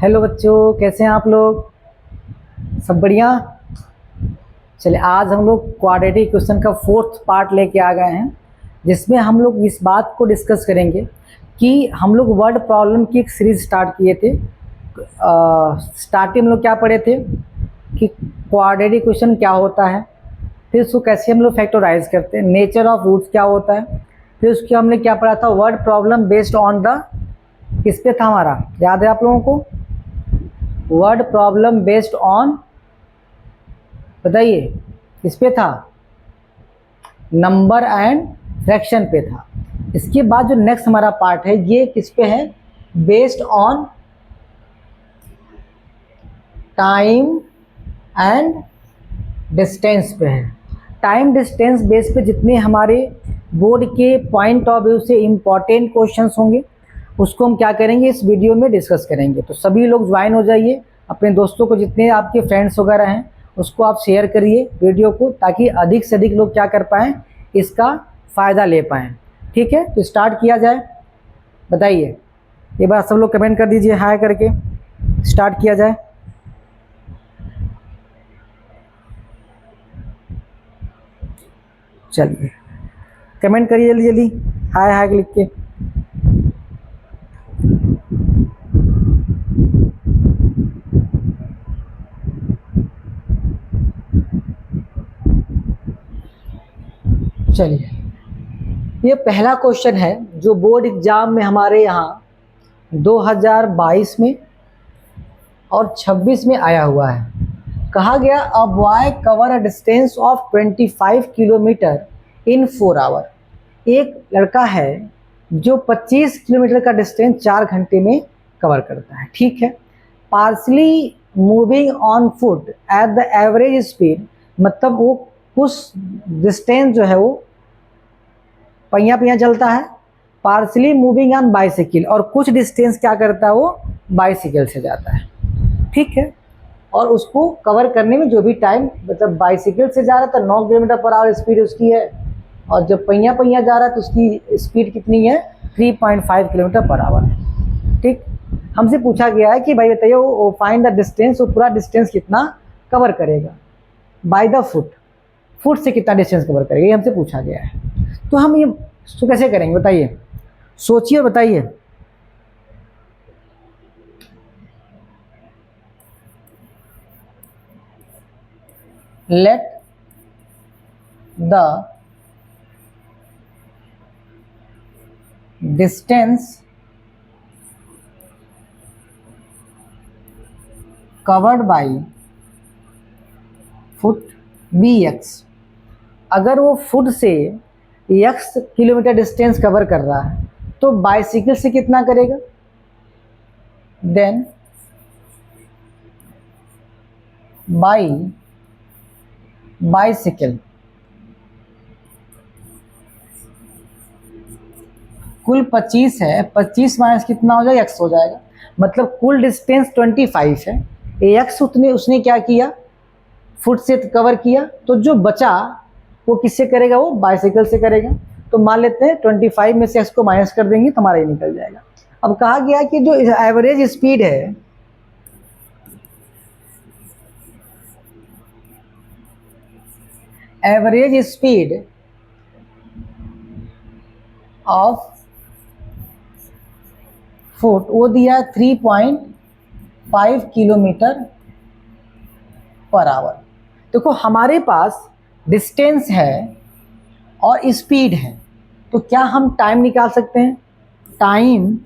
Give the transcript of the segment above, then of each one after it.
Hello बच्चों, कैसे हैं आप लोग? सब बढ़िया। चलिए, आज हम लोग क्वाड्रेटिक क्वेश्चन का फोर्थ पार्ट लेके आ गए हैं, जिसमें हम लोग इस बात को डिस्कस करेंगे कि हम लोग वर्ड प्रॉब्लम की एक सीरीज स्टार्ट किए थे। स्टार्टिंग में लोग क्या पढ़े थे कि क्वाड्रेटिक क्वेश्चन क्या होता है, फिर उसको कैसे हम लोग फैक्टराइज करते हैं, नेचर ऑफ रूट्स क्या होता है, फिर उसके हमने क्या पढ़ा था, word problem based on the, किस पे था हमारा, याद है आप लोगों को? वर्ड प्रॉब्लम बेस्ड ऑन, बताइए किस पे था? नंबर एंड फ्रैक्शन पे था। इसके बाद जो नेक्स्ट हमारा पार्ट है ये किस पे है? Based on time and distance पे है। टाइम डिस्टेंस बेस पे जितने हमारे बोर्ड के पॉइंट ऑफ व्यू से इम्पॉर्टेंट क्वेश्चंस होंगे उसको हम क्या करेंगे, इस वीडियो में डिस्कस करेंगे। तो सभी लोग ज्वाइन हो जाइए, अपने दोस्तों को, जितने आपके फ्रेंड्स वगैरह हैं उसको आप शेयर करिए वीडियो को, ताकि अधिक से अधिक लोग क्या कर पाएँ, इसका फ़ायदा ले पाएँ। ठीक है, तो स्टार्ट किया जाए। बताइए, एक बार सब लोग कमेंट कर दीजिए हाय करके, स्टार्ट किया जाए। चलिए कमेंट करिए जल्दी जल्दी, हाय हाय लिख के। चलिए, ये पहला क्वेश्चन है जो बोर्ड एग्जाम में हमारे यहाँ 2022 में और 26 में आया हुआ है। कहा गया a boy cover a distance of 25 kilometre in 4 hour. एक लड़का है जो 25 किलोमीटर का डिस्टेंस 4 घंटे में कवर करता है। ठीक है, partly moving on foot at the average speed, मतलब वो कुछ डिस्टेंस जो है वो पहिया पहिया चलता है। पार्सली मूविंग ऑन बाइसिकल, और कुछ डिस्टेंस क्या करता है, वो बाइसिकल से जाता है। ठीक है, और उसको कवर करने में जो भी टाइम, मतलब बाइसिकल से जा रहा था 9 किलोमीटर पर आवर स्पीड उसकी है, और जब पहिया पहिया जा रहा है तो उसकी स्पीड कितनी है, 3.5 किलोमीटर पर आवर है। ठीक, हमसे पूछा गया है कि भाई बताइए वो फाइंड द डिस्टेंस, वो पूरा डिस्टेंस कितना कवर करेगा बाय द फुट, फुट से कितना डिस्टेंस कवर करेगा, ये हमसे पूछा गया है। तो हम ये तो कैसे करेंगे बताइए, सोचिए और बताइए। Let the distance covered by foot be x. अगर वो फुट से एक्स किलोमीटर डिस्टेंस कवर कर रहा है तो बाइसिकल से कितना करेगा? देन बाई बाइसिकल कुल 25 है, 25 माइनस कितना हो जाएगा, एक्स हो जाएगा। मतलब कुल डिस्टेंस 25 है, एक्स उसने क्या किया, फुट से कवर किया, तो जो बचा वो किससे करेगा, वो बाइसिकल से करेगा। तो मान लेते हैं 25 में से एक्स को माइनस कर देंगे तो हमारा ये निकल जाएगा। अब कहा गया कि जो एवरेज स्पीड है, एवरेज स्पीड ऑफ फुट वो दिया 3.5 किलोमीटर पर आवर। देखो हमारे पास डिस्टेंस है और स्पीड है, तो क्या हम टाइम निकाल सकते हैं? Time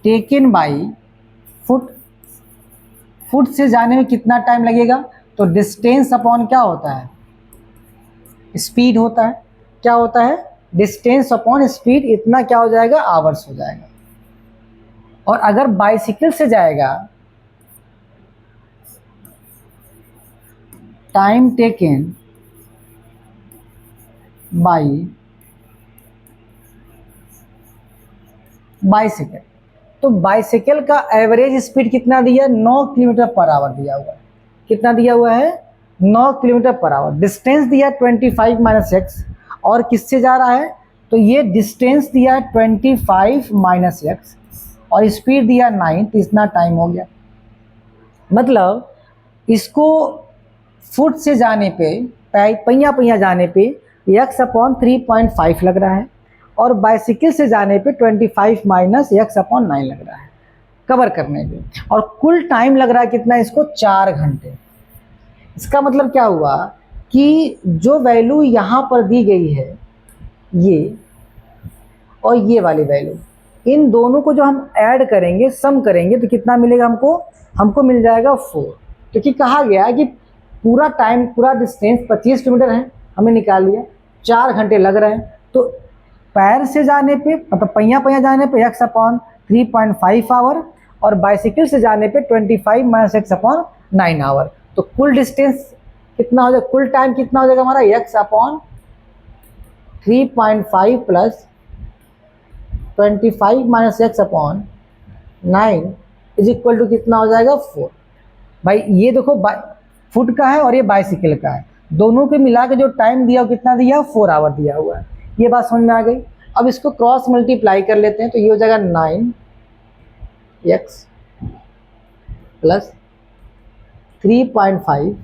taken by foot, foot से जाने में कितना टाइम लगेगा, तो डिस्टेंस अपॉन क्या होता है, स्पीड होता है। क्या होता है, डिस्टेंस अपॉन स्पीड, इतना क्या हो जाएगा, आवर्स हो जाएगा। और अगर बाइसिकल से जाएगा, टाइम टेकन बाई बाइसिकल, तो बाइसिकल का एवरेज स्पीड कितना दिया, 9 किलोमीटर पर आवर दिया हुआ है। कितना दिया हुआ है, 9 किलोमीटर पर आवर। डिस्टेंस दिया 25 माइनस एक्स, और किससे जा रहा है, तो ये डिस्टेंस दिया 25 माइनस एक्स और स्पीड दिया 9, तो इतना टाइम हो गया। मतलब इसको फुट से जाने पे, पहिया पहिया जाने पे एक्स अपॉन 3.5 लग रहा है और बाइसिकल से जाने पे 25 माइनस एक्स अपॉन 9 लग रहा है कवर करने पे। और कुल टाइम लग रहा है कितना इसको, 4 घंटे। इसका मतलब क्या हुआ कि जो वैल्यू यहाँ पर दी गई है ये और ये वाली वैल्यू, इन दोनों को जो हम ऐड करेंगे, सम करेंगे, तो कितना मिलेगा हमको मिल जाएगा 4। क्योंकि कहा गया है कि पूरा टाइम, पूरा डिस्टेंस 25 किलोमीटर है, हमें निकाल लिया, 4 घंटे लग रहे हैं। तो पैर से जाने पे, मतलब पहिया पहिया जाने पे एक्स अपॉन 3.5 आवर और बाइसिकल से जाने पे 25 माइनस एक्स अपॉन 9 आवर। तो कुल डिस्टेंस कितना हो जाएगा, कुल टाइम कितना हो जाएगा हमारा, X upon 3.5 plus 25 minus X upon 9 is equal to कितना हो जाएगा, 4। भाई ये देखो फुट का है और ये बाइसिकल का है, दोनों के मिला के जो टाइम दिया कितना दिया, 4 आवर दिया हुआ है। ये बात समझ में आ गई। अब इसको क्रॉस मल्टीप्लाई कर लेते हैं, तो ये हो जाएगा 9x प्लस 3.5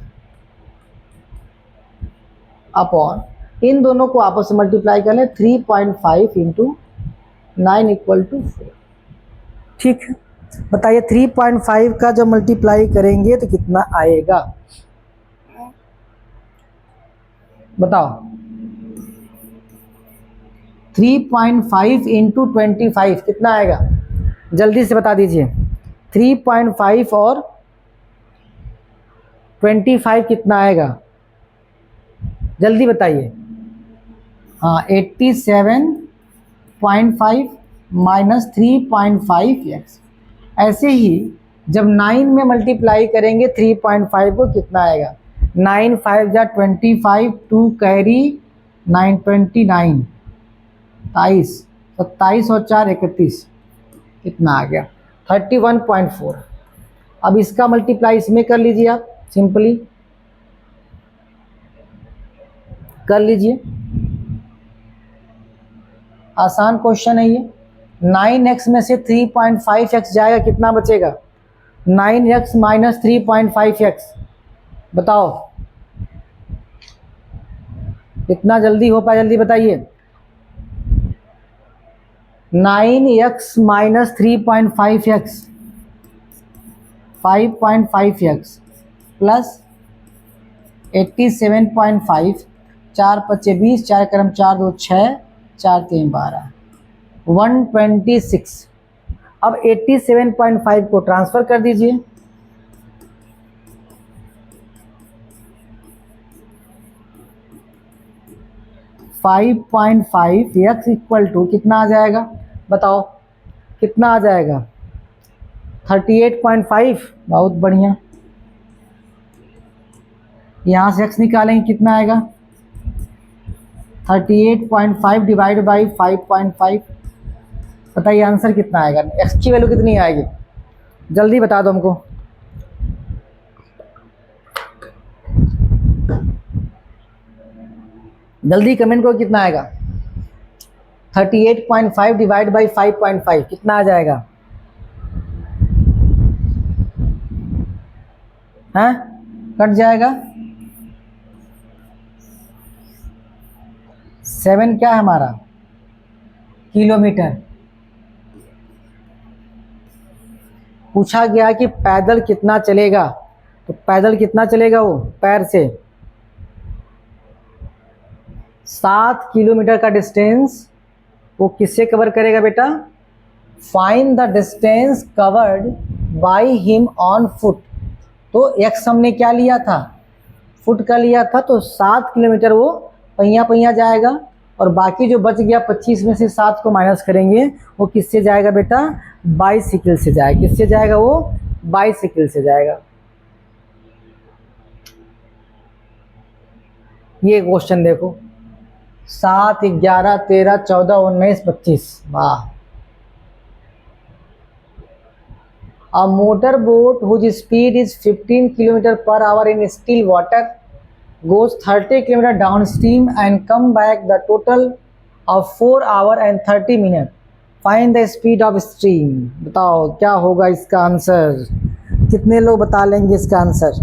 अपॉन, इन दोनों को आपस में मल्टीप्लाई कर लें, 3.5 इंटू 9 इक्वल टू 4। ठीक है, बताइए 3.5 का जब मल्टीप्लाई करेंगे तो कितना आएगा, बताओ। 3.5 इंटू 25 कितना आएगा, जल्दी से बता दीजिए। 3.5 और 25 कितना आएगा, जल्दी बताइए। हाँ, 87.5 माइनस 3.5x। ऐसे ही जब 9 में मल्टीप्लाई करेंगे 3.5 को, कितना आएगा, 9 5 जा 25, 2 कैरी 9 29, 27, 27 और 4 31, कितना आ गया, 31.4। अब इसका मल्टीप्लाई इसमें कर लीजिए, आप सिंपली कर लीजिए, आसान क्वेश्चन है ये। 9x में से 3.5x जाएगा, कितना बचेगा, 9x माइनस 3.5x। बताओ कितना जल्दी हो पाए, जल्दी बताइए। 9x minus 3.5x 5.5x plus 87.5, 4 5 20, 4 करम 4 2 6, 4 3 12, 126। अब 87.5 को ट्रांसफर कर दीजिए, फाइव 5.5x इक्वल टू कितना आ जाएगा, बताओ कितना आ जाएगा, 38.5। बहुत बढ़िया, यहाँ से x निकालेंगे, कितना आएगा, 38.5 डिवाइड बाई 5.5। बताइए आंसर कितना आएगा, x की वैल्यू कितनी आएगी, जल्दी बता दो हमको। जल्दी कमेंट करो, कितना आएगा, 38.5 डिवाइड बाई 5.5 कितना आ जाएगा, हैं, कट जाएगा। 7 क्या है हमारा, किलोमीटर। पूछा गया कि पैदल कितना चलेगा, तो पैदल कितना चलेगा वो, पैर से 7 किलोमीटर का डिस्टेंस वो किससे कवर करेगा बेटा, find the distance covered by him on foot. तो एक्स हमने क्या लिया था, फुट का लिया था, तो 7 किलोमीटर वो पहिया पहिया जाएगा और बाकी जो बच गया 25 में से 7 को माइनस करेंगे, वो किससे जाएगा बेटा, बाइसिकल से जाएगा। किससे जाएगा वो, बाइसिकल से जाएगा। ये क्वेश्चन देखो, 7 11 13 14 19 25, वाह। A motorboat whose speed is 15 km per hour in still water goes 30 km downstream and come back. The total of 4 hour and 30 minute. Find the speed of stream. बताओ क्या होगा इसका आंसर, कितने लोग बता लेंगे इसका आंसर।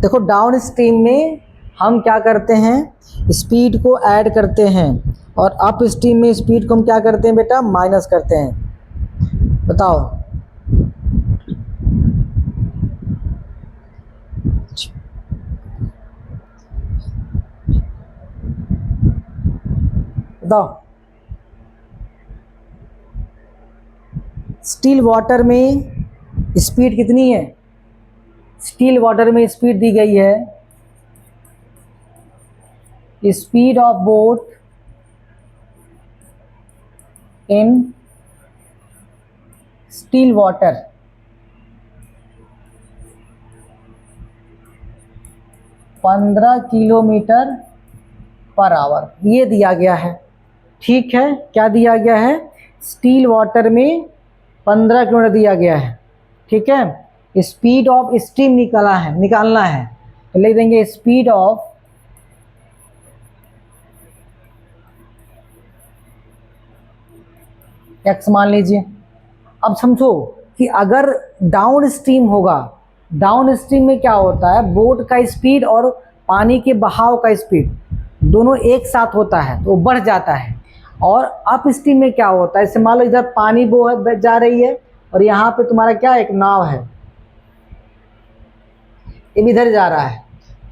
देखो डाउन स्ट्रीम में हम क्या करते हैं, स्पीड को ऐड करते हैं, और अप स्ट्रीम में स्पीड को हम क्या करते हैं बेटा, माइनस करते हैं। बताओ बताओ। स्टिल वाटर में स्पीड कितनी है, स्टिल वाटर में स्पीड दी गई है, speed of boat in still water 15 kilometre per our, ये दिया गया है। ठीक है, क्या दिया गया है, स्टिल वाटर में 15 किलोमीटर दिया गया है। ठीक है, स्पीड ऑफ स्ट्रीम निकालना है तो लिख देंगे स्पीड ऑफ एक्स मान लीजिए। अब समझो कि अगर डाउन स्ट्रीम होगा, डाउन स्ट्रीम में क्या होता है, बोट का स्पीड और पानी के बहाव का स्पीड दोनों एक साथ होता है तो बढ़ जाता है। और अप स्ट्रीम में क्या होता है, जैसे मान लो इधर पानी जा रही है और यहाँ पे तुम्हारा क्या एक नाव है, ये इधर जा रहा है,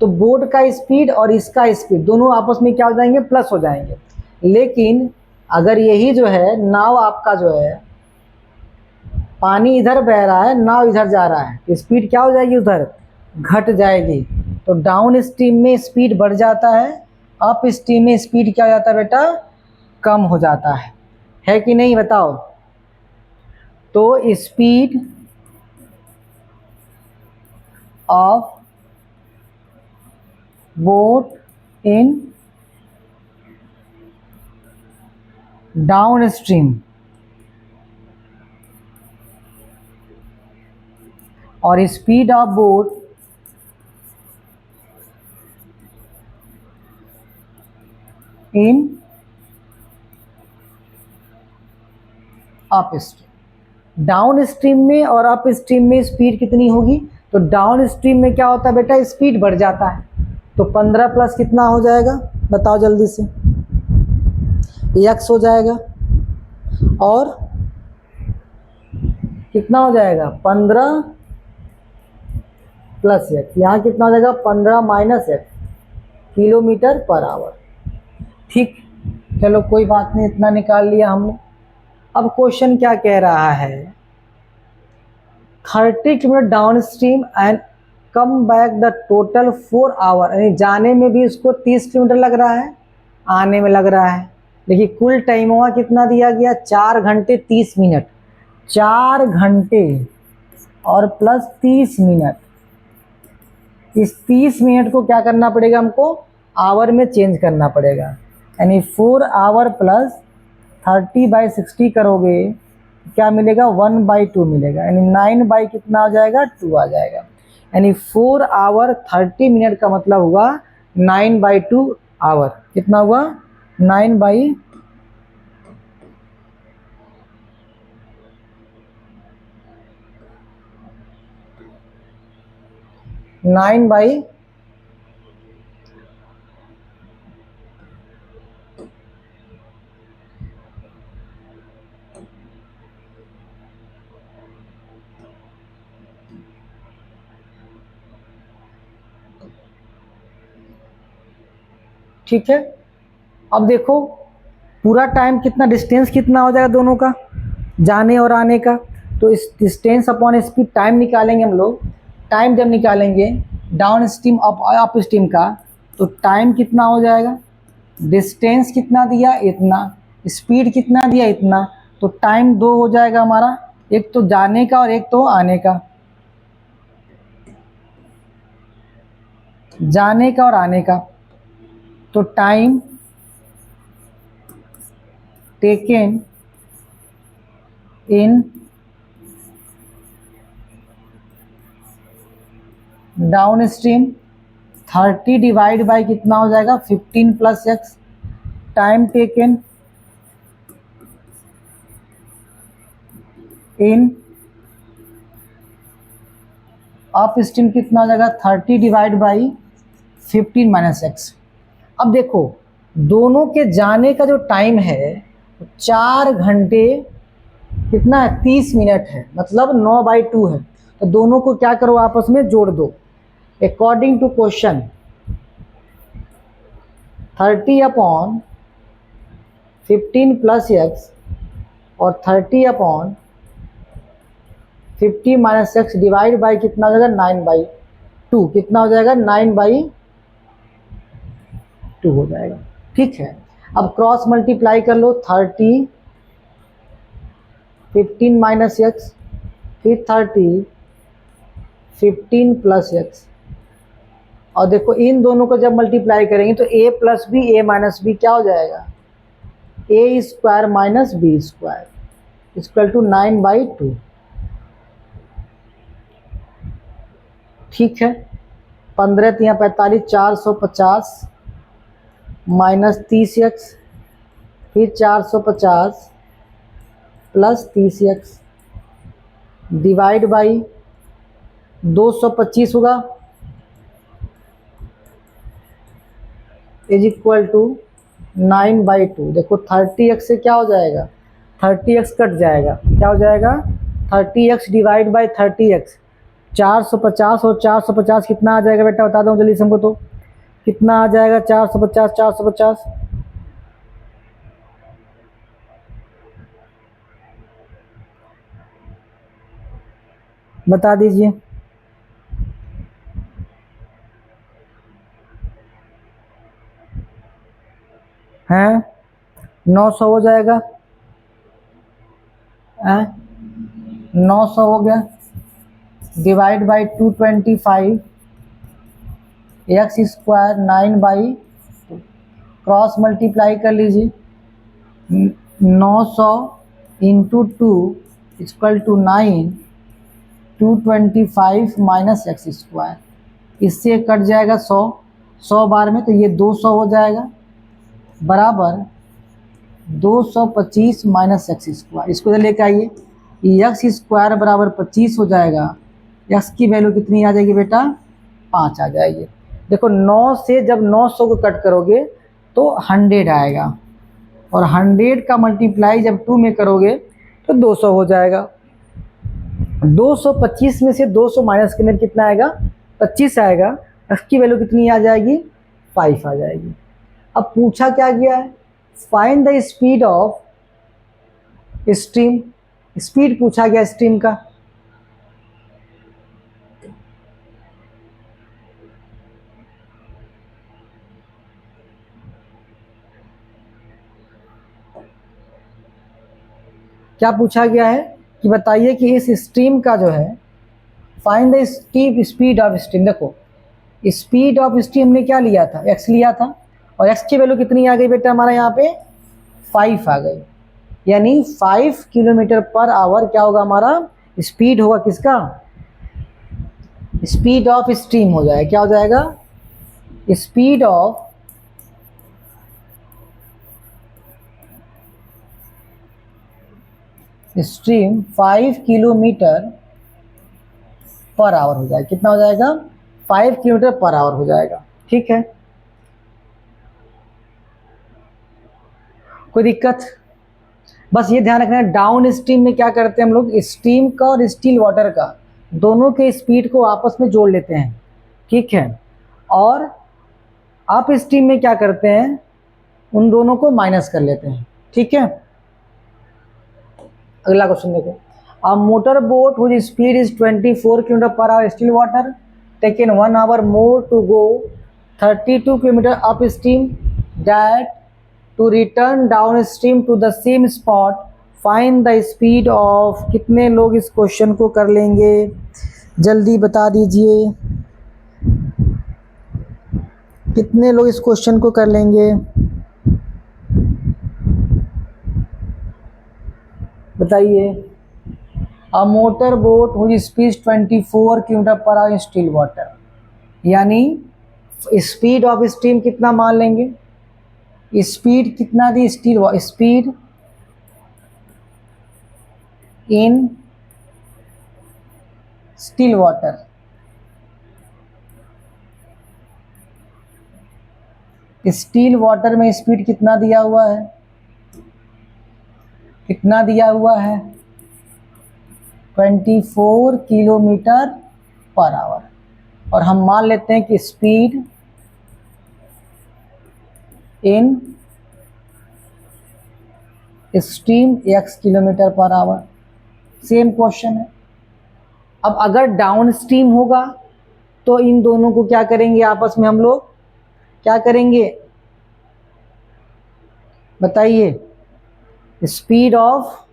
तो बोट का स्पीड और इसका स्पीड दोनों आपस में क्या हो जाएंगे, प्लस हो जाएंगे। लेकिन अगर यही जो है नाव आपका जो है, पानी इधर बह रहा है, नाव इधर जा रहा है, तो स्पीड क्या हो जाएगी, उधर घट जाएगी। तो डाउन स्ट्रीम में स्पीड बढ़ जाता है, अप स्ट्रीम में स्पीड क्या हो जाता है बेटा, कम हो जाता है कि नहीं बताओ। तो speed of boat in down stream और speed of boat in up stream. Down stream में और अप स्ट्रीम में स्पीड कितनी होगी, तो डाउन स्ट्रीम में क्या होता है बेटा, स्पीड बढ़ जाता है। तो 15 प्लस कितना हो जाएगा बताओ जल्दी से, x हो जाएगा, और कितना हो जाएगा 15 प्लस x, यहाँ कितना हो जाएगा 15 minus x kilometre per our. ठीक, चलो कोई बात नहीं, इतना निकाल लिया हमने। अब क्वेश्चन क्या कह रहा है, 30 kilometre downstream and come back the total 4 hour, यानी जाने में भी उसको 30 किलोमीटर लग रहा है, आने में लग रहा है। देखिए कुल टाइम हुआ कितना दिया गया, 4 घंटे 30 मिनट, 4 घंटे और प्लस 30 मिनट। इस 30 मिनट को क्या करना पड़ेगा हमको, आवर में चेंज करना पड़ेगा, यानी 4 आवर प्लस 30/60 करोगे क्या मिलेगा, 1/2 मिलेगा, यानी 9 कितना आ जाएगा, 2 आ जाएगा। यानी 4 आवर 30 मिनट का मतलब हुआ 9/2 आवर। कितना हुआ, 9 बाई ठीक है। अब देखो पूरा टाइम कितना, डिस्टेंस कितना हो जाएगा दोनों का, जाने और आने का। तो इस डिस्टेंस अपॉन स्पीड टाइम निकालेंगे हम लोग। टाइम जब निकालेंगे डाउन स्ट्रीम अप स्ट्रीम का, तो टाइम कितना हो जाएगा, डिस्टेंस कितना दिया इतना, स्पीड कितना दिया इतना, तो टाइम 2 हो जाएगा हमारा, एक तो जाने का और एक तो आने का, जाने का और आने का। तो time taken in down stream 30 divide by कितना हो जाएगा 15 plus x, time taken in up stream कितना हो जाएगा 30 डिवाइड बाई 15 माइनस एक्स। अब देखो दोनों के जाने का जो टाइम है 4 घंटे कितना है 30 मिनट है, मतलब 9/2 है। तो दोनों को क्या करो आपस में जोड़ दो। According to question 30/15 plus X और 30/50 माइनस एक्स डिवाइड बाई कितना हो जाएगा 9/2, कितना हो जाएगा 9/2 हो जाएगा। ठीक है, अब क्रॉस मल्टीप्लाई कर लो 30 15 माइनस एक्स फिर 30 15 प्लस एक्स, और देखो इन दोनों को जब मल्टीप्लाई करेंगे तो a plus B A minus B क्या हो जाएगा a square minus B square equal to 9/2। ठीक है, 15 3 45 450 माइनस 30 एक्स फिर 450 प्लस 30 एक्स डिवाइड बाई 225 होगा इज इक्वल टू 9/2। देखो 30x से क्या हो जाएगा 30x कट जाएगा, क्या हो जाएगा 30x डिवाइड बाई 30x 450 और 450 कितना आ जाएगा बेटा बता दो जल्दी से हमको, तो कितना आ जाएगा 450 बता दीजिए। हैं 900 हो जाएगा, 900 हो गया divide by 225 X square 9/2 cross multiply कर लीजिए 900 into 2 equal to 9 225 minus X square, इससे कट जाएगा 100 बार में, तो ये 200 हो जाएगा बराबर 225 माइनस एक्स स्क्वायर। इसको लेकर आइए एक्स स्क्वायर बराबर 25 हो जाएगा, एक्स की वैल्यू कितनी आ जाएगी बेटा 5 आ जाएगी। देखो 9 से जब 900 को कट करोगे तो 100 आएगा, और 100 का मल्टीप्लाई जब 2 में करोगे तो 200 हो जाएगा। 225 में से 200 माइनस करने कितना आएगा 25 आएगा, एक्स की वैल्यू कितनी आ जाएगी 5 आ जाएगी। अब पूछा क्या गया है find the speed of stream, speed पूछा गया स्ट्रीम का। क्या पूछा गया है कि बताइए कि इस स्ट्रीम का जो है find the speed of stream. देखो स्पीड ऑफ स्ट्रीम ने क्या लिया था x लिया था, और x की वैल्यू कितनी आ गई बेटा हमारा यहाँ पे 5 आ गई, यानी 5 किलोमीटर पर आवर क्या होगा हमारा स्पीड होगा किसका स्पीड ऑफ स्ट्रीम हो जाएगा। क्या हो जाएगा speed of stream 5 kilometre per our हो जाएगा। कितना हो जाएगा 5 किलोमीटर पर आवर हो जाएगा। ठीक है, कोई दिक्कत? बस ये ध्यान रखना है डाउन स्ट्रीम में क्या करते हैं हम लोग स्ट्रीम का और स्टिल वाटर का दोनों के स्पीड को आपस में जोड़ लेते हैं। ठीक है, और अप स्ट्रीम में क्या करते हैं उन दोनों को माइनस कर लेते हैं। ठीक है, अगला क्वेश्चन देखो a motor boat which speed is 24 kilometre per hour still water taken 1 hour more to go 32 kilometre upstream that to return downstream to the same spot find the speed of. कितने लोग इस question को कर लेंगे जल्दी बता दीजिए, कितने लोग इस क्वेश्चन को कर लेंगे बताइए। A motor boat which speed 24 kilometre per hour still water, यानी स्पीड ऑफ स्ट्रीम कितना मान लेंगे स्पीड कितना दी, speed in still water, still water में स्पीड कितना दिया हुआ है, कितना दिया हुआ है 24 किलोमीटर पर आवर। और हम मान लेते हैं कि speed in stream x kilometre per our. Same question है। अब अगर डाउन स्ट्रीम होगा तो इन दोनों को क्या करेंगे, आपस में हम लोग क्या करेंगे बताइए, स्पीड ऑफ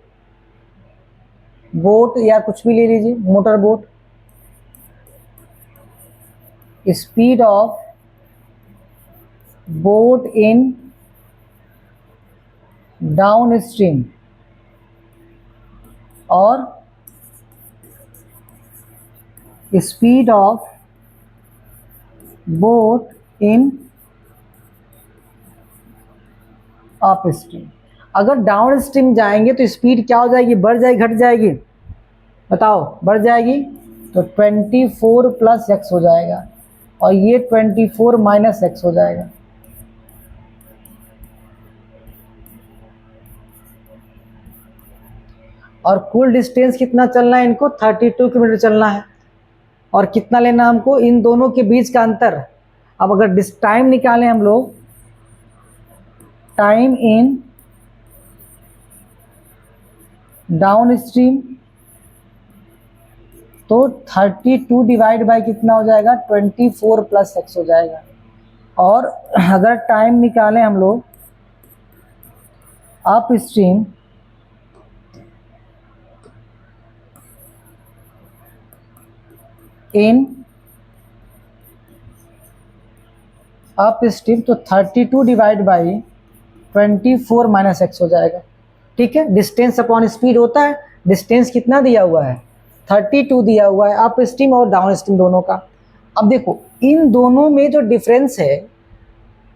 बोट या कुछ भी ले लीजिए, motor boat, speed of boat in down stream और speed of boat in up stream. अगर डाउन स्ट्रीम जाएंगे तो स्पीड क्या हो जाएगी, बढ़ जाएगी घट जाएगी, बताओ, बढ़ जाएगी, तो 24 प्लस एक्स हो जाएगा और ये 24 माइनस एक्स हो जाएगा। और कुल डिस्टेंस कितना चलना है इनको, 32 किलोमीटर चलना है। और कितना लेना हमको, इन दोनों के बीच का अंतर। अब अगर टाइम निकालें हम लोग, टाइम इन डाउन स्ट्रीम, तो 32 डिवाइड बाय कितना हो जाएगा 24 प्लस एक्स हो जाएगा। और अगर टाइम निकालें हम लोग अप स्ट्रीम, इन अप स्ट्रीम, तो 32 डिवाइड बाई 24 माइनस एक्स हो जाएगा। ठीक है, डिस्टेंस अपॉन स्पीड होता है। डिस्टेंस कितना दिया हुआ है 32 दिया हुआ है अप स्ट्रीम और डाउन स्ट्रीम दोनों का। अब देखो इन दोनों में जो डिफरेंस है,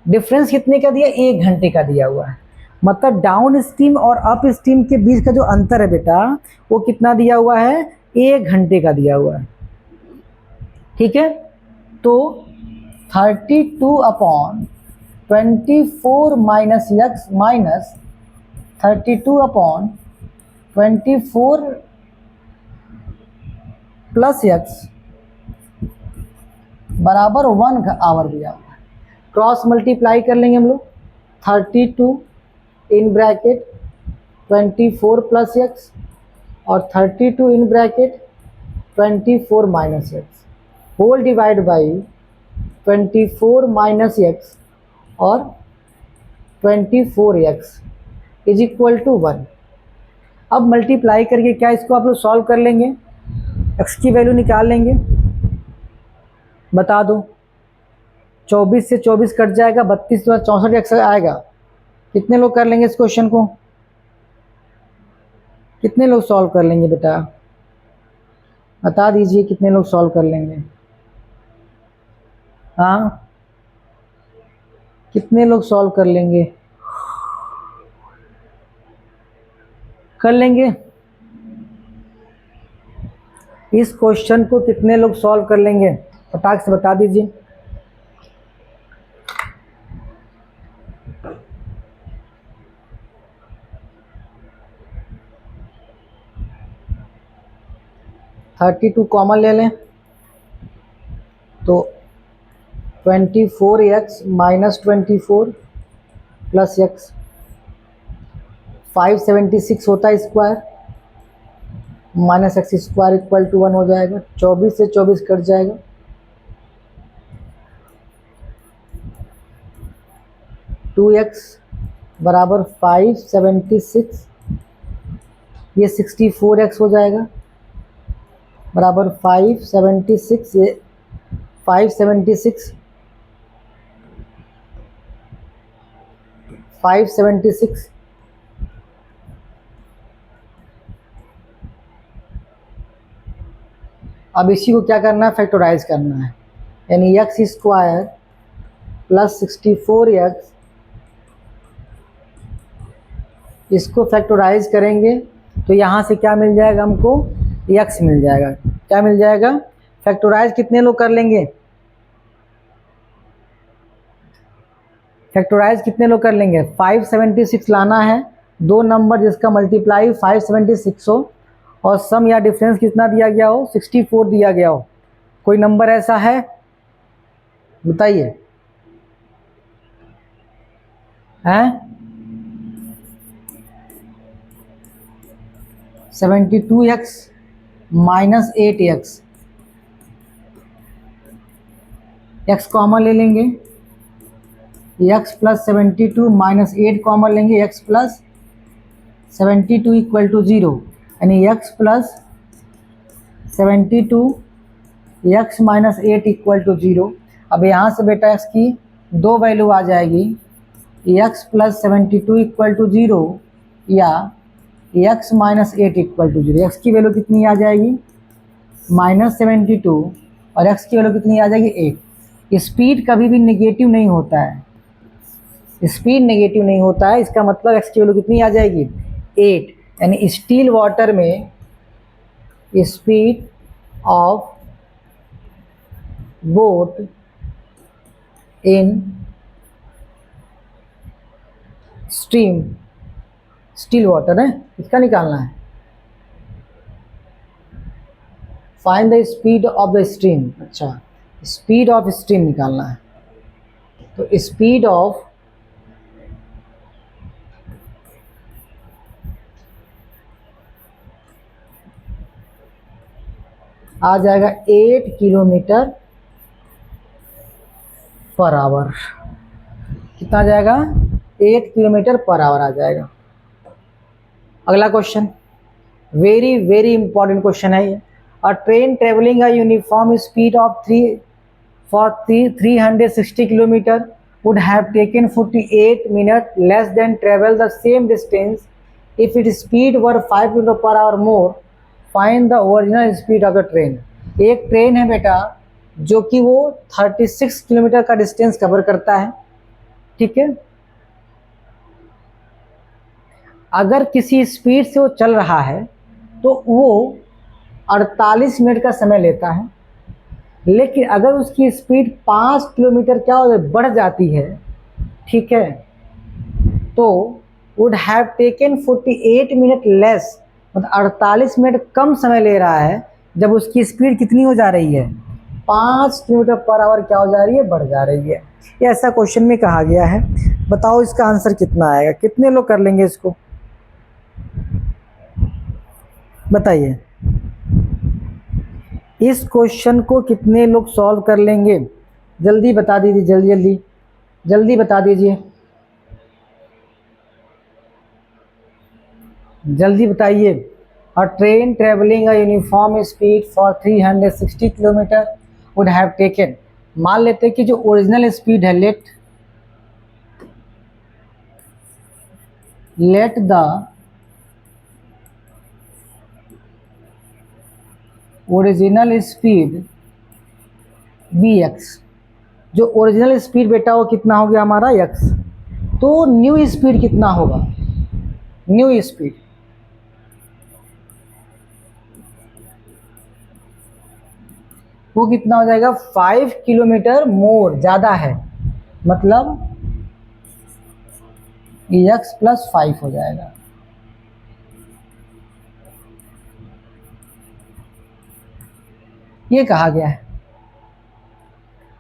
डिफरेंस कितने का दिया, 1 घंटे का दिया हुआ है। मतलब डाउन स्ट्रीम और अप स्ट्रीम के बीच का जो अंतर है बेटा, वो कितना दिया हुआ है, 1 घंटे का दिया हुआ है। ठीक है, तो 32 upon 24 minus x minus 32 upon 24 plus x बराबर 1 आवर दिया हुआ है। क्रॉस मल्टीप्लाई कर लेंगे हम लोग, 32 इन ब्रैकेट 24 प्लस एक्स और 32 in bracket 24 minus X whole divide by 24 minus X और 24 एक्स इज इक्वल टू 1। अब मल्टीप्लाई करके क्या इसको आप लोग सॉल्व कर लेंगे, एक्स की वैल्यू निकाल लेंगे। बता दो, 24 से 24 कट जाएगा, 32 से 64 एक्स आएगा। कितने लोग कर लेंगे इस क्वेश्चन को, कितने लोग सॉल्व कर लेंगे बेटा, बता दीजिए कितने लोग सॉल्व कर लेंगे। हाँ, कितने लोग सॉल्व कर लेंगे, कर लेंगे इस क्वेश्चन को, कितने लोग सॉल्व कर लेंगे फटाक से बता दीजिए। थर्टी टू कॉमन ले लें तो 24x माइनस 24 प्लस एक्स 576 होता है square, minus X square equal to 1 हो जाएगा। 24 से 24 कट जाएगा, 2x बराबर 576, ये 64x हो जाएगा बराबर 576, ये 576 अब इसी को क्या करना है, फैक्टराइज करना है। यानी एक्स स्क्वायर प्लस 64x इसको फैक्टराइज करेंगे तो यहाँ से क्या मिल जाएगा हमको, x मिल जाएगा। क्या मिल जाएगा, फैक्टराइज कितने लोग कर लेंगे, फैक्टराइज कितने लोग कर लेंगे, 576 लाना है, दो नंबर जिसका मल्टीप्लाई 576 हो और सम या डिफरेंस कितना दिया गया हो, 64 दिया गया हो। कोई नंबर ऐसा है बताइए, हैं 72x minus 8x, x common ले लेंगे, x प्लस 72 माइनस 8 कॉमन लेंगे, x प्लस 72 इक्वल टू 0, यानी x plus 72 x minus 8 equal to 0। अब यहाँ से बेटा x की दो वैल्यू आ जाएगी, x प्लस 72 इक्वल टू 0 या x minus 8 equal to 0। x की वैल्यू कितनी आ जाएगी, माइनस 72 और x की वैल्यू कितनी आ जाएगी, 8। स्पीड कभी भी नेगेटिव नहीं होता है, स्पीड नेगेटिव नहीं होता है, इसका मतलब x की वैल्यू कितनी आ जाएगी, 8। यानी स्टील वाटर में speed of boat in stream, still water है, इसका निकालना है, find the speed of the stream. अच्छा, स्पीड ऑफ स्ट्रीम निकालना है, तो स्पीड ऑफ आ जाएगा 8 किलोमीटर पर आवर। कितना आ जाएगा, 8 किलोमीटर पर आवर आ जाएगा। अगला question, very very important question है ये। अ train travelling a uniform speed of 360 kilometre would have taken 48 minutes less than travel the same distance if its speed were 5 km per hour more. Find the original speed of the train. एक train है बेटा जो कि वो 36 kilometre का distance cover करता है, ठीक है। अगर किसी स्पीड से वो चल रहा है तो वो 48 मिनट का समय लेता है, लेकिन अगर उसकी स्पीड 5 किलोमीटर क्या हो बढ़ जाती है, ठीक है, तो would have taken 48 minute less, मतलब 48 मिनट कम समय ले रहा है जब उसकी स्पीड कितनी हो जा रही है, 5 किलोमीटर पर आवर क्या हो जा रही है, बढ़ जा रही है। ये ऐसा क्वेश्चन में कहा गया है। बताओ इसका आंसर कितना आएगा, कितने लोग कर लेंगे इसको, बताइए। इस क्वेश्चन को कितने लोग सॉल्व कर लेंगे, जल्दी बता दीजिए, जल्दी जल्दी जल्दी बता दीजिए, जल्दी बताइए। A train travelling a uniform speed for 360 kilometre would have taken, मान लेते हैं कि जो ओरिजिनल स्पीड है, let the original speed be X, जो ओरिजिनल स्पीड बेटा वो कितना हो गया हमारा x, तो न्यू स्पीड कितना होगा, न्यू स्पीड वो कितना हो जाएगा, 5 किलोमीटर मोर, ज़्यादा है, मतलब x प्लस 5 हो जाएगा। ये कहा गया है।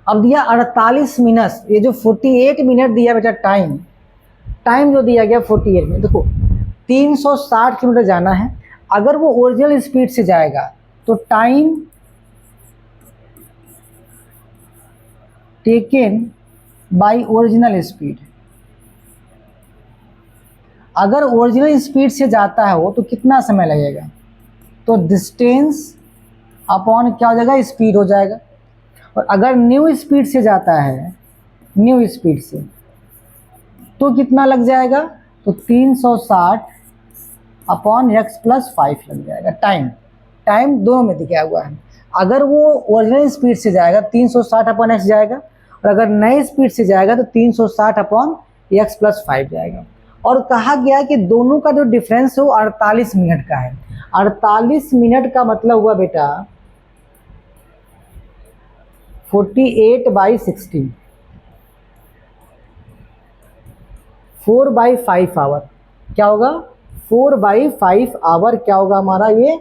अब दिया 48 मिनट, ये जो 48 मिनट दिया बेटा टाइम जो दिया गया 48 मिनट, देखो 360 किलोमीटर जाना है, अगर वो ओरिजिनल स्पीड से जाएगा तो time taken by original speed, अगर ओरिजिनल स्पीड से जाता है वो तो कितना समय लगेगा, तो डिस्टेंस अपॉन क्या हो जाएगा, स्पीड हो जाएगा। और अगर न्यू स्पीड से जाता है, न्यू स्पीड से, तो कितना लग जाएगा, तो 360 अपॉन x प्लस 5 लग जाएगा। टाइम दोनों में दिखाया हुआ है। अगर वो ओरिजिनल स्पीड से जाएगा 360 अपॉन x जाएगा, और अगर नए स्पीड से जाएगा तो 360 अपॉन x प्लस 5 जाएगा। और कहा गया कि दोनों का जो डिफरेंस है वो 48 मिनट का है। 48 मिनट का मतलब हुआ बेटा 48/16, 4/5 आवर। क्या होगा? 4/5 आवर क्या होगा हमारा? ये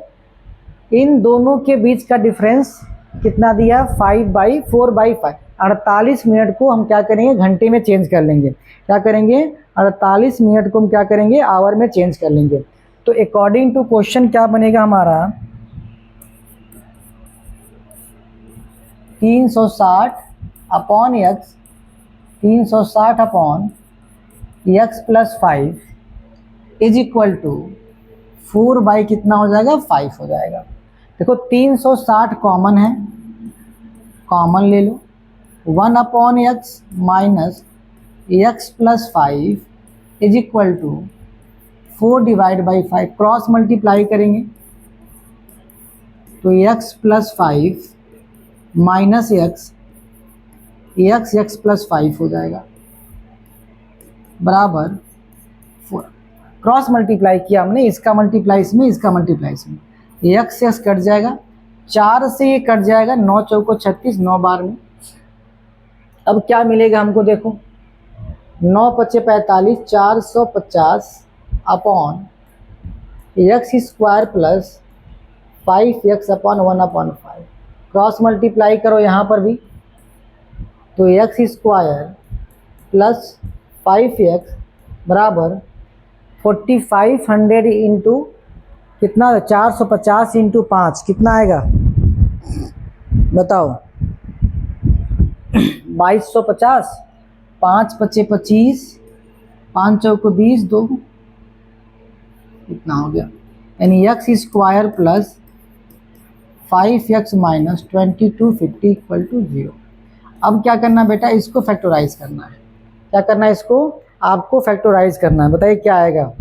इन दोनों के बीच का डिफरेंस कितना दिया? 4/5। 48 मिनट को हम क्या करेंगे? घंटे में चेंज कर लेंगे। क्या करेंगे? 48 मिनट को हम क्या करेंगे? आवर में चेंज कर लेंगे। तो अकॉर्डिंग टू क्वेश्चन क्या बनेगा हमारा? 360 upon X, 360 upon x plus 5 is equal to 4 by कितना हो जाएगा? 5 हो जाएगा। देखो 360 कॉमन है, कॉमन ले लो। 1 upon x minus X plus 5 is equal to 4 divide by 5। Cross multiply करेंगे तो X plus 5 minus X, X plus 5 हो जाएगा बराबर 4। क्रॉस मल्टीप्लाई किया हमने, इसका मल्टीप्लाई इसमें, इसका मल्टीप्लाई इसमें। एक्स कट जाएगा, 4 से ये कट जाएगा, 9 चौको 36, 9 बार में। अब क्या मिलेगा हमको? देखो 9 पच्चे 45, 450 upon x square plus 5x upon 1/5। Cross multiply करो यहाँ पर भी तो एक्स स्क्वायर प्लस 5x बराबर 4500 इंटू कितना? 450 इंटू 5 कितना आएगा बताओ? 2250। 5 पच्चे 25, 5 चौको 20, 2 कितना हो गया? यानी X square plus 5x minus 2250 equal to 0। अब क्या करना बेटा? इसको फैक्टराइज करना है। क्या करना है? इसको आपको फैक्टराइज करना है। बताइए क्या आएगा?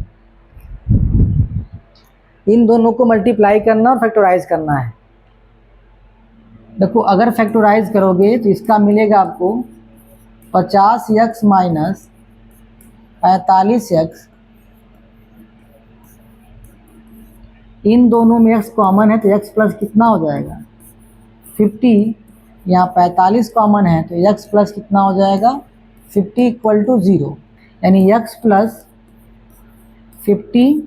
इन दोनों को मल्टीप्लाई करना और फैक्टराइज करना है। देखो अगर फैक्टराइज करोगे तो इसका मिलेगा आपको 50x माइनस 45x। इन दोनों में x कॉमन है तो x प्लस कितना हो जाएगा? 50। यहाँ 45 कॉमन है तो x प्लस कितना हो जाएगा? 50 इक्वल टू 0। यानी x प्लस 50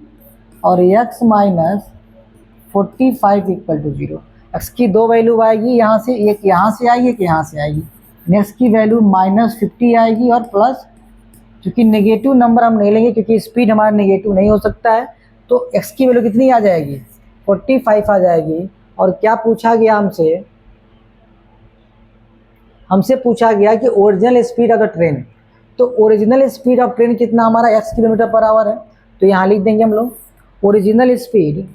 और x minus 45 equal to 0। x की दो वैल्यू आएगी यहाँ से, एक यहाँ से आएगी, एक यहाँ से आएगी। नेक्स्ट की वैल्यू -50 आएगी और प्लस, क्योंकि नेगेटिव नंबर हम नहीं लेंगे क्योंकि स्पीड हमारा नेगेटिव नहीं हो सकता है, तो x की वैल्यू कितनी आ जाएगी? 45 आ जाएगी। और क्या पूछा गया हमसे? हमसे पूछा गया कि original speed of the train. तो ओरिजिनल स्पीड ऑफ ट्रेन कितना हमारा? x किलोमीटर पर आवर है। तो यहाँ लिख देंगे हम लोग ओरिजिनल स्पीड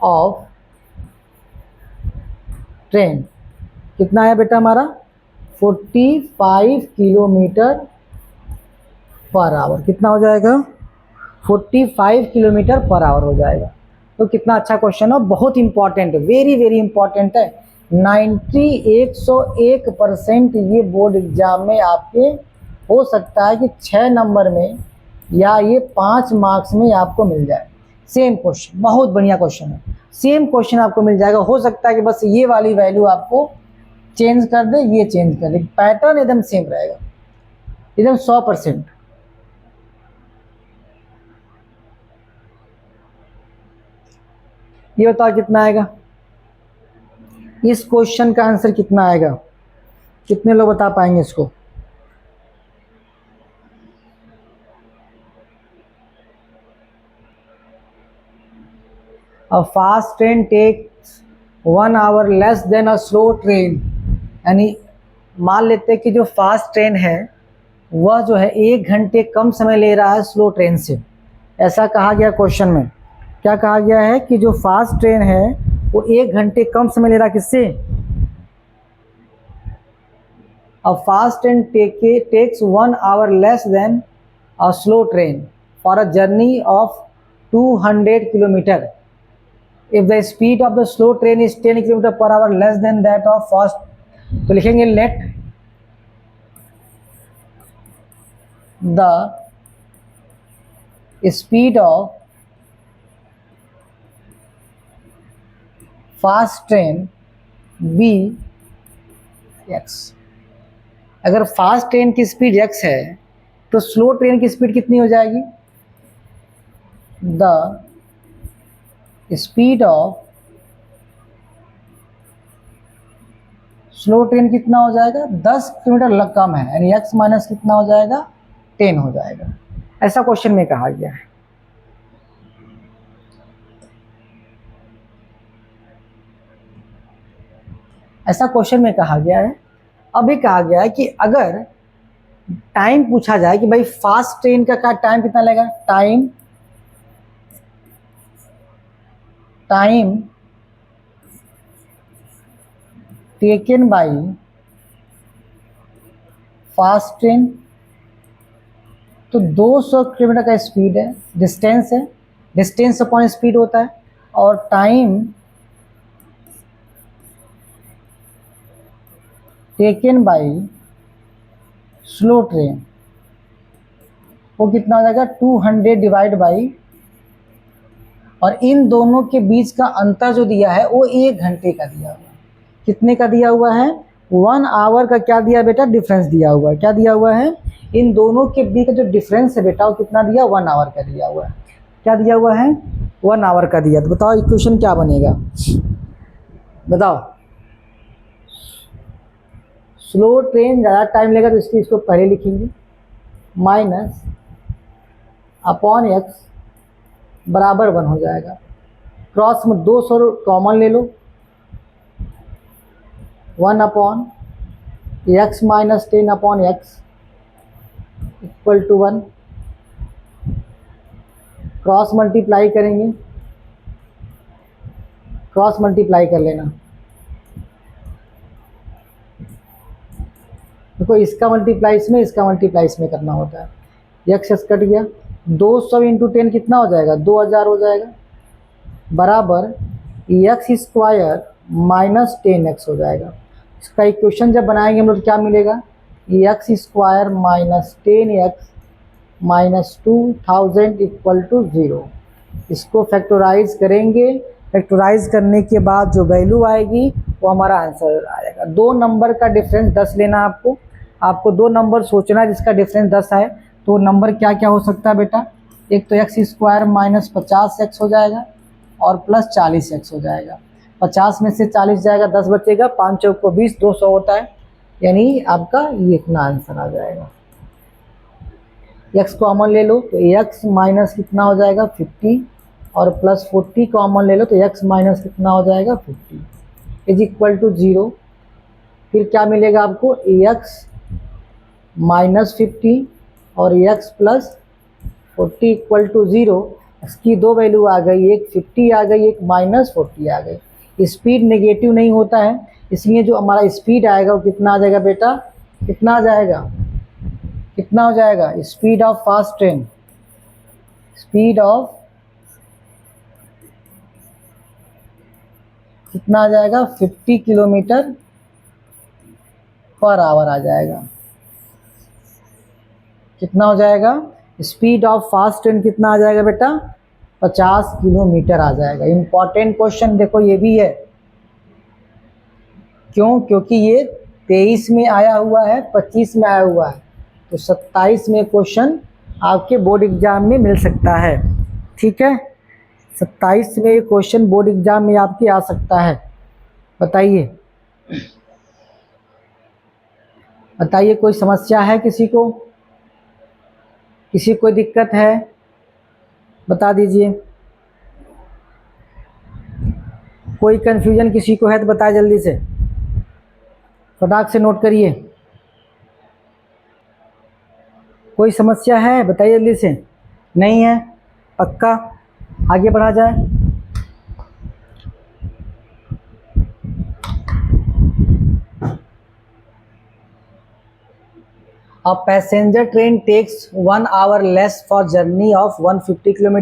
ऑफ ट्रेन कितना है बेटा हमारा? 45 किलोमीटर पर आवर। कितना हो जाएगा? 45 किलोमीटर पर आवर हो जाएगा। तो कितना अच्छा क्वेश्चन है, बहुत इंपॉर्टेंट है, वेरी वेरी इंपॉर्टेंट है। 101% ये बोर्ड एग्जाम में आपके हो सकता है कि 6 नंबर में या ये 5 मार्क्स में आपको मिल जाए। सेम क्वेश्चन, बहुत बढ़िया क्वेश्चन है, सेम क्वेश्चन आपको मिल जाएगा। हो सकता है कि बस ये वाली वैल्यू आपको चेंज कर दे, ये चेंज कर दे, पैटर्न एकदम सेम रहेगा, एकदम 100%। ये बताओ कितना आएगा? इस क्वेश्चन का आंसर कितना आएगा? कितने लोग बता पाएंगे इसको? A fast train takes 1 hour less than a slow train। यानी मान लेते हैं कि जो फास्ट ट्रेन है वह जो है 1 घंटे कम समय ले रहा है स्लो ट्रेन से। ऐसा कहा गया क्वेश्चन में। क्या कहा गया है? कि जो फास्ट ट्रेन है वो 1 घंटे कम समय ले रहा है किससे? A fast train takes 1 hour less than a slow train for a journey of 200 kilometer। If the speed of the slow train is 10 km per hour less than that of fast तो लिखेंगे let the speed of fast train be x. अगर fast train की speed x है तो slow train की speed कितनी हो जाएगी? The speed of slow train कितना हो जाएगा? 10 किलोमीटर कम है, यानी x माइनस कितना हो जाएगा? 10 हो जाएगा। ऐसा क्वेश्चन में कहा गया है। ऐसा क्वेश्चन में कहा गया है। अब ये कहा गया है कि अगर टाइम पूछा जाए कि भाई फास्ट ट्रेन का टाइम कितना लगेगा, time taken by fast train, तो 200 किलोमीटर का स्पीड है, डिस्टेंस है, डिस्टेंस अपॉन स्पीड होता है, और time taken by slow train वो कितना हो जाएगा? 200 डिवाइड बाई, और इन दोनों के बीच का अंतर जो दिया है वो 1 घंटे का दिया हुआ है। कितने का दिया हुआ है? 1 आवर का क्या दिया बेटा? डिफरेंस दिया हुआ है। क्या दिया हुआ है? इन दोनों के बीच का जो डिफरेंस है बेटा वो कितना दिया? 1 आवर का दिया हुआ है। क्या दिया हुआ है? 1 आवर का दिया। तो बताओ इक्वेशन क्या बनेगा? बताओ। स्लो ट्रेन ज़्यादा टाइम लेगा तो इसलिए इसको पहले लिखेंगे, माइनस अपॉन एक्स बराबर 1 हो जाएगा। क्रॉस में 200 कॉमन ले लो, 1 upon x minus 10 upon X equal to 1। Cross multiply करेंगे, क्रॉस मल्टीप्लाई कर लेना। देखो इसका मल्टीप्लाई इसमें, इसका मल्टीप्लाई इसमें करना होता है। एक्स कट गया, 200 इंटू 10 कितना हो जाएगा? 2000 हो जाएगा, बराबर एक्स स्क्वायर माइनस 10x हो जाएगा। इसका इक्वेशन जब बनाएंगे हम लोग तो क्या मिलेगा? X square minus 10x minus 2000 equal to 0। इसको फैक्टराइज करेंगे, फैक्टराइज करने के बाद जो वैल्यू आएगी वो हमारा आंसर आएगा। 2 नंबर का डिफरेंस 10 लेना आपको 2 नंबर सोचना है जिसका डिफरेंस 10 है। तो नंबर क्या क्या हो सकता है बेटा? एक तो एक्स स्क्वायर माइनस 50x हो जाएगा और प्लस 40x हो जाएगा। 50 में से 40 जाएगा, 10 बचेगा, 5 चौक को 20, 200 होता है, यानी आपका ये इतना आंसर आ जाएगा। x कॉमन ले लो तो x माइनस कितना हो जाएगा? 50, और प्लस 40 कॉमन ले लो तो x माइनस कितना हो जाएगा? 50 इज इक्वल टू 0। फिर क्या मिलेगा आपको? x माइनस 50 और x प्लस 40 इक्वल टू 0। इसकी 2 वैल्यू आ गई, एक 50 आ गई, एक माइनस 40 आ गई। स्पीड नेगेटिव नहीं होता है, इसलिए जो हमारा स्पीड आएगा वो कितना आ जाएगा बेटा? कितना आ जाएगा? कितना हो जाएगा? Speed of fast train, speed of कितना आ जाएगा? 50 किलोमीटर पर आवर आ जाएगा। कितना हो जाएगा? स्पीड ऑफ फास्ट ट्रेन कितना आ जाएगा बेटा? 50 किलोमीटर आ जाएगा। इंपॉर्टेंट क्वेश्चन देखो ये भी है। क्यों? क्योंकि ये 23 में आया हुआ है, 25 में आया हुआ है, तो 27 में क्वेश्चन आपके बोर्ड एग्जाम में मिल सकता है। ठीक है, 27 में क्वेश्चन बोर्ड एग्जाम में आपके आ सकता है। बताइए बताइए, कोई समस्या है किसी को? किसी को कोई दिक्कत है? बता दीजिए। कोई कंफ्यूजन किसी को है तो बताए जल्दी से, फटाक से नोट करिए। कोई समस्या है बताइए जल्दी से। नहीं है? पक्का? आगे बढ़ा जाए। A passenger train takes 1 hour less for journey of 150 km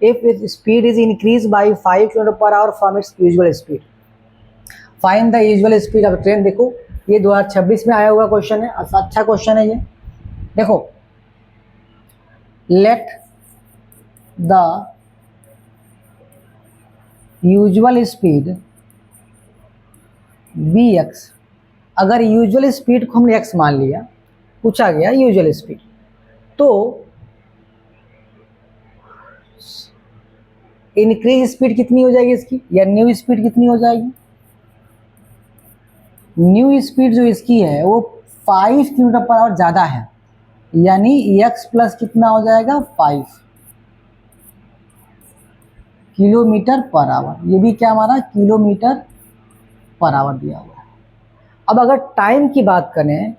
if its speed is increased by 5 km per hour from its usual speed. Find the usual speed of train। देखो ये 2026 में आया हुआ क्वेश्चन है, अच्छा क्वेश्चन है ये। देखो, let the usual speed be x, अगर यूजुअल स्पीड को हमने एक्स मान लिया, पूछा गया यूजुअल स्पीड, तो इंक्रीज स्पीड कितनी हो जाएगी इसकी, या न्यू स्पीड कितनी हो जाएगी। न्यू स्पीड जो इसकी है वो 5 किलोमीटर पर आवर ज़्यादा है, यानी x प्लस कितना हो जाएगा 5 किलोमीटर पर आवर। ये भी क्या हमारा किलोमीटर पर आवर दिया हुआ है। अब अगर टाइम की बात करें,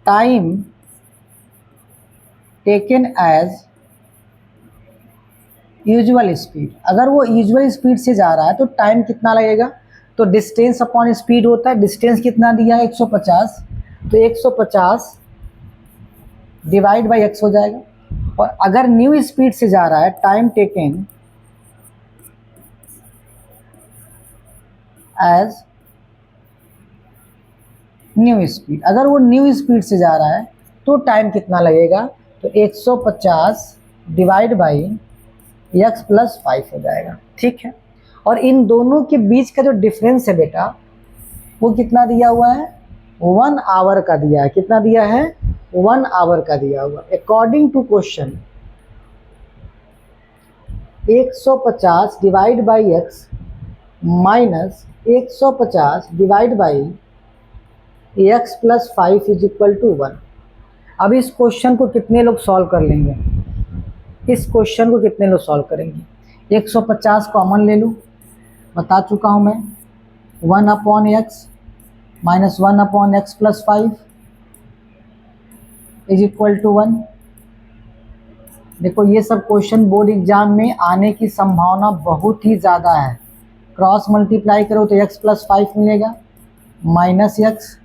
time taken as usual speed, अगर वो यूजुअल स्पीड से जा रहा है तो टाइम कितना लगेगा, तो डिस्टेंस अपॉन स्पीड होता है। डिस्टेंस कितना दिया है 150, तो 150 डिवाइड बाई एक्स हो जाएगा। और अगर न्यू स्पीड से जा रहा है, time taken as new speed, अगर वो न्यू स्पीड से जा रहा है तो टाइम कितना लगेगा, तो 150 डिवाइड बाई एक्स प्लस 5 हो जाएगा। ठीक है, और इन दोनों के बीच का जो डिफरेंस है बेटा, वो कितना दिया हुआ है, 1 आवर का दिया है। कितना दिया है, 1 आवर का दिया हुआ। According to question 150 divide by x minus 150 divide by x plus 5 is equal to 1। अब इस क्वेश्चन को कितने लोग सॉल्व कर लेंगे, इस क्वेश्चन को कितने लोग सॉल्व करेंगे। 150 कॉमन ले लो, बता चुका हूँ मैं, 1 upon x minus 1 upon x plus 5 is equal to 1। देखो, ये सब क्वेश्चन बोर्ड एग्जाम में आने की संभावना बहुत ही ज़्यादा है। क्रॉस मल्टीप्लाई करो तो x प्लस 5 मिलेगा, माइनस एक्स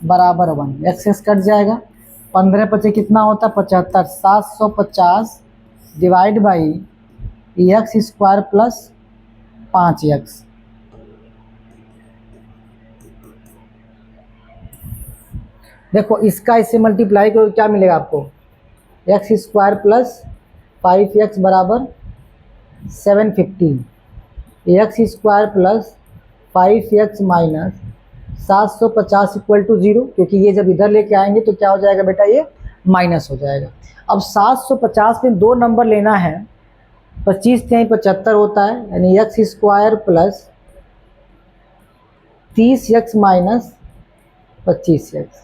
बराबर 1, एक्स कट जाएगा, 15 पचे कितना होता है 75, 750 divide by x square plus 5x। देखो, इसका इससे मल्टीप्लाई करो क्या मिलेगा आपको, एक्स स्क्वायर प्लस 5x बराबर 750, x square plus 5x minus 750 equal to 0, क्योंकि ये जब इधर लेके आएंगे तो क्या हो जाएगा बेटा, ये माइनस हो जाएगा। अब 750 में 2 नंबर लेना है, 25 से 75 होता है, यानी X square plus 30x minus 25x।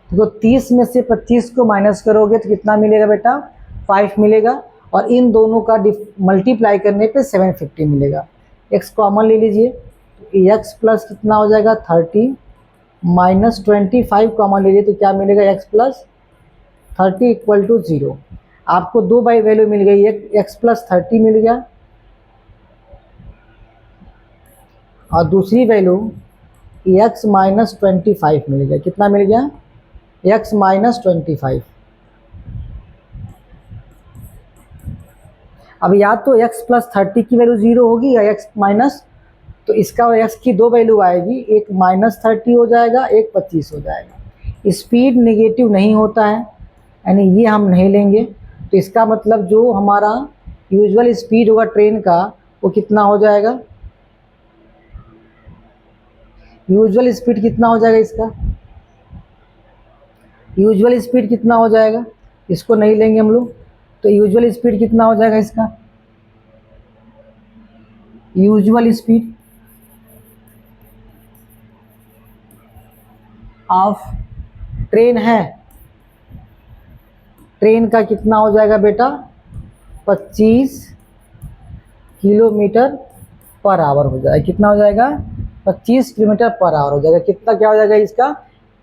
देखो, 30 में से 25 को माइनस करोगे तो कितना मिलेगा बेटा, 5 मिलेगा, और इन दोनों का मल्टीप्लाई करने पे 750 मिलेगा। x कॉमन ले लीजिए, तो x प्लस कितना हो जाएगा 30 माइनस 25 कॉमन ले लीजिए तो क्या मिलेगा, x प्लस 30 इक्वल टू 0। आपको 2 बाई वैल्यू मिल गई, एक x प्लस 30 मिल गया और दूसरी वैल्यू x माइनस 25 मिल गया। कितना मिल गया, x माइनस 25। अब या तो x प्लस 30 की वैल्यू 0 होगी या x माइनस, तो इसका x की 2 वैल्यू आएगी, एक माइनस 30 हो जाएगा, एक 25 हो जाएगा। स्पीड नेगेटिव नहीं होता है, यानी ये हम नहीं लेंगे, तो इसका मतलब जो हमारा यूजुअल स्पीड होगा ट्रेन का वो कितना हो जाएगा, यूजुअल स्पीड कितना हो जाएगा इसका, यूजुअल स्पीड कितना हो जाएगा, इसको नहीं लेंगे हम लोग, तो यूजुअल स्पीड कितना हो जाएगा इसका, यूजुअल स्पीड ऑफ ट्रेन है, ट्रेन का कितना हो जाएगा बेटा 25 किलोमीटर पर आवर हो जाएगा। कितना हो जाएगा 25 किलोमीटर पर आवर हो जाएगा। कितना क्या हो जाएगा इसका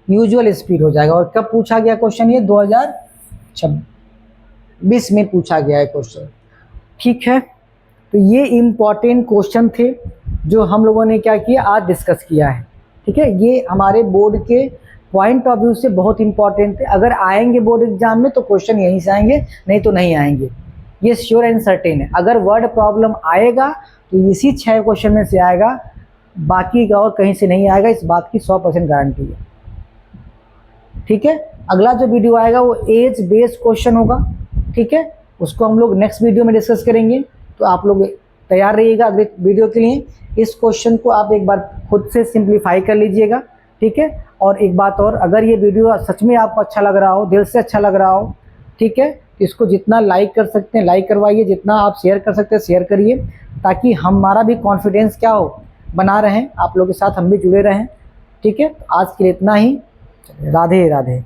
यूजुअल स्पीड हो जाएगा। और कब पूछा गया क्वेश्चन, ये 2026 में पूछा गया है क्वेश्चन। ठीक है, तो ये इम्पॉर्टेंट क्वेश्चन थे जो हम लोगों ने क्या किया आज डिस्कस किया है। ठीक है, ये हमारे बोर्ड के पॉइंट ऑफ व्यू से बहुत इंपॉर्टेंट है। अगर आएंगे बोर्ड एग्जाम में तो क्वेश्चन यहीं से आएंगे, नहीं तो नहीं आएंगे। ये श्योर एंड सर्टेन है। अगर वर्ड प्रॉब्लम आएगा तो इसी 6 क्वेश्चन में से आएगा, बाकी का और कहीं से नहीं आएगा, इस बात की 100% गारंटी है। ठीक है, अगला जो वीडियो आएगा वो एज बेस्ड क्वेश्चन होगा। ठीक है, उसको हम लोग नेक्स्ट वीडियो में डिस्कस करेंगे, तो आप लोग तैयार रहिएगा अगले वीडियो के लिए। इस क्वेश्चन को आप एक बार खुद से सिंप्लीफाई कर लीजिएगा। ठीक है, और एक बात और, अगर ये वीडियो सच में आपको अच्छा लग रहा हो, दिल से अच्छा लग रहा हो, ठीक है, तो इसको जितना लाइक कर सकते हैं लाइक करवाइए, जितना आप शेयर कर सकते हैं शेयर करिए, ताकि हमारा भी कॉन्फिडेंस क्या हो, बना रहें, आप लोगों के साथ हम भी जुड़े रहें। ठीक है, आज के लिए इतना ही। राधे राधे।